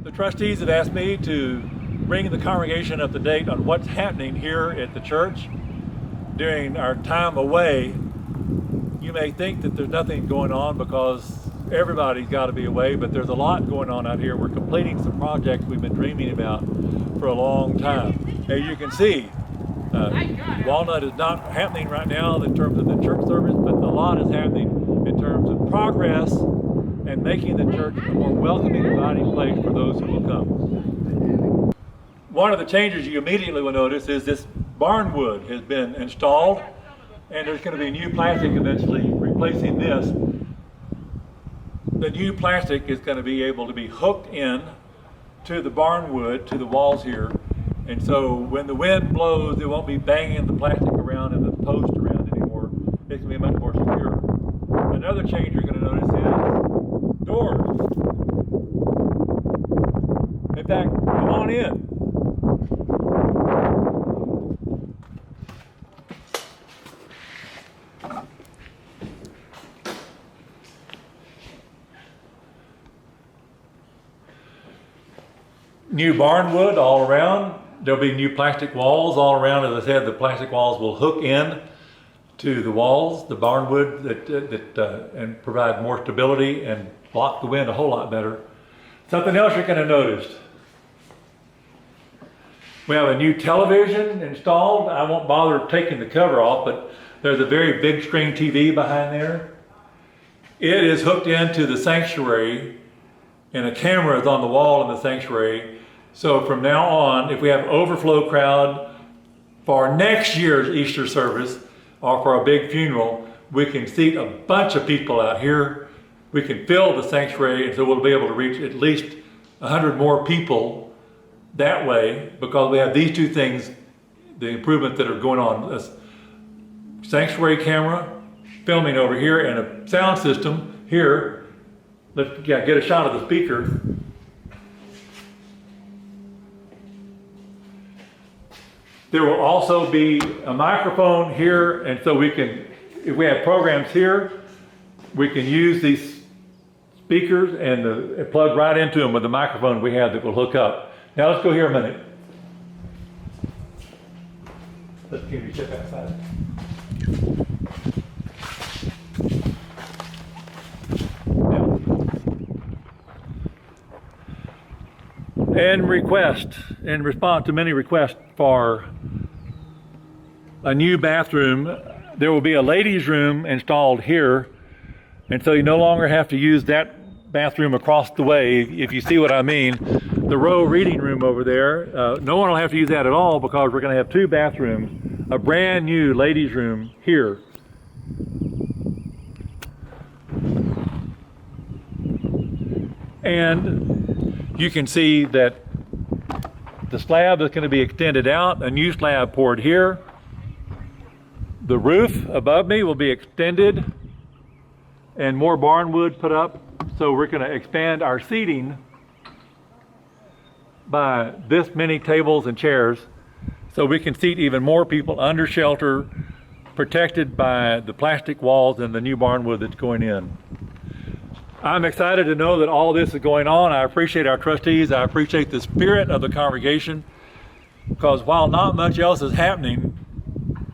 The trustees have asked me to bring the congregation up to date on what's happening here at the church during our time away. You may think that there's nothing going on because everybody's got to be away, but there's a lot going on out here. We're completing some projects we've been dreaming about for a long time. As you can see, Walnut is not happening right now in terms of the church service, but a lot is happening in terms of progress and making the church a more welcoming, inviting place for those who will come. One of the changes you immediately will notice is this barn wood has been installed, and there's going to be new plastic eventually replacing this. The new plastic is going to be able to be hooked in to the barn wood, to the walls here, and so when the wind blows, it won't be banging the plastic around and the post around anymore. It's going to be much more secure. Another change you're going to notice is doors. In fact, come on in. New barn wood all around. There'll be new plastic walls all around. As I said, the plastic walls will hook in to the walls, the barn wood, and provide more stability and block the wind a whole lot better. Something else you're going to notice. We have a new television installed. I won't bother taking the cover off, but there's a very big screen TV behind there. It is hooked into the sanctuary, and a camera is on the wall in the sanctuary. So from now on, if we have overflow crowd for next year's Easter service or for a big funeral, we can seat a bunch of people out here. We can fill the sanctuary, and so we'll be able to reach at least 100 more people that way, because we have these two things, the improvements that are going on. A sanctuary camera filming over here and a sound system here. Let's get a shot of the speaker. There will also be a microphone here, and so we can, if we have programs here, we can use these speakers and plug right into them with the microphone we have that will hook up. Now let's go here a minute. Let's give you a step outside. And in response to many requests for a new bathroom, there will be a ladies' room installed here, and so you no longer have to use that bathroom across the way, if you see what I mean. The Roe reading room over there, no one will have to use that at all, because we're going to have two bathrooms, a brand new ladies' room here. And you can see that the slab is going to be extended out, a new slab poured here. The roof above me will be extended and more barn wood put up. So we're going to expand our seating by this many tables and chairs, so we can seat even more people under shelter, protected by the plastic walls and the new barn wood that's going in. I'm excited to know that all this is going on. I appreciate our trustees. I appreciate the spirit of the congregation, because while not much else is happening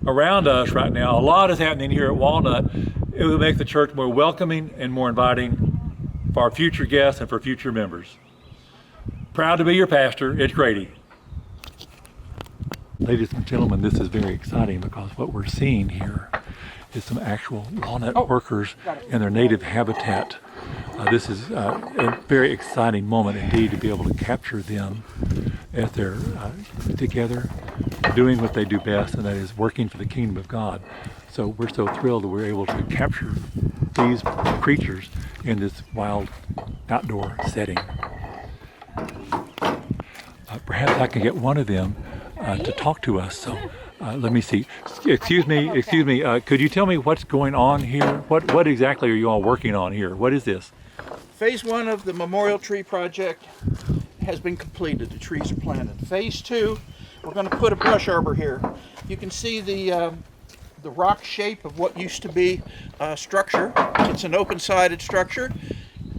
around us right now, a lot is happening here at Walnut. It will make the church more welcoming and more inviting for our future guests and for future members. Proud to be your pastor. It's Grady. Ladies and gentlemen, this is very exciting, because what we're seeing here is some actual Walnut workers in their native habitat. This is a very exciting moment indeed, to be able to capture them as they're together doing what they do best, and that is working for the kingdom of God. So we're so thrilled that we're able to capture these creatures in this wild outdoor setting. Perhaps I can get one of them to talk to us. So let me see. Excuse me. Could you tell me what's going on here? What exactly are you all working on here? What is this? Phase 1 of the Memorial Tree Project has been completed. The trees are planted. Phase 2, we're going to put a brush arbor here. You can see the rock shape of what used to be a structure. It's an open-sided structure.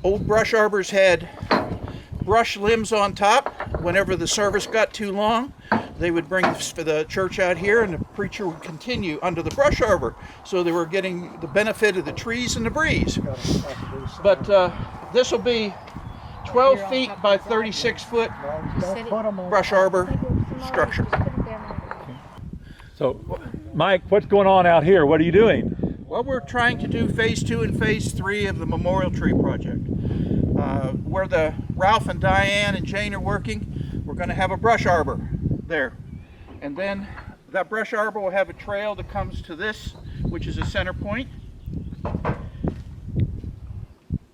Old brush arbors had brush limbs on top. Whenever the service got too long, they would bring the church out here and the preacher would continue under the brush arbor. So they were getting the benefit of the trees and the breeze. But this will be 12 feet by 36 foot brush arbor structure. So, Mike, what's going on out here? What are you doing? Well, we're trying to do phase 2 and phase 3 of the memorial tree project. Where the Ralph and Diane and Jane are working, we're going to have a brush arbor there. And then that brush arbor will have a trail that comes to this, which is a center point.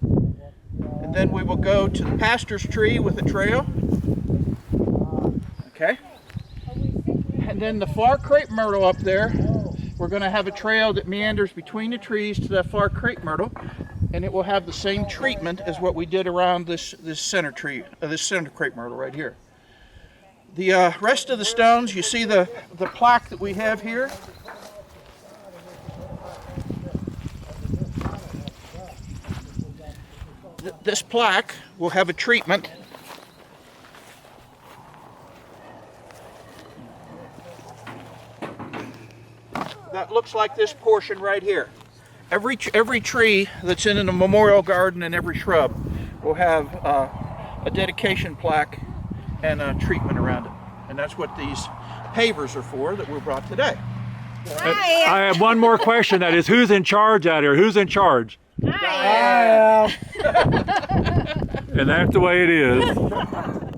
And then we will go to the pastor's tree with a trail. Okay. And then the far crepe myrtle up there, we're going to have a trail that meanders between the trees to that far crepe myrtle, and it will have the same treatment as what we did around this center tree, this center crepe myrtle right here. The rest of the stones, you see the plaque that we have here. This plaque will have a treatment that looks like this portion right here. Every tree that's in a memorial garden and every shrub will have a dedication plaque and a treatment around it. And that's what these pavers are for that were brought today. I have one more question. That is, who's in charge out here? Who's in charge? I am. And that's the way it is.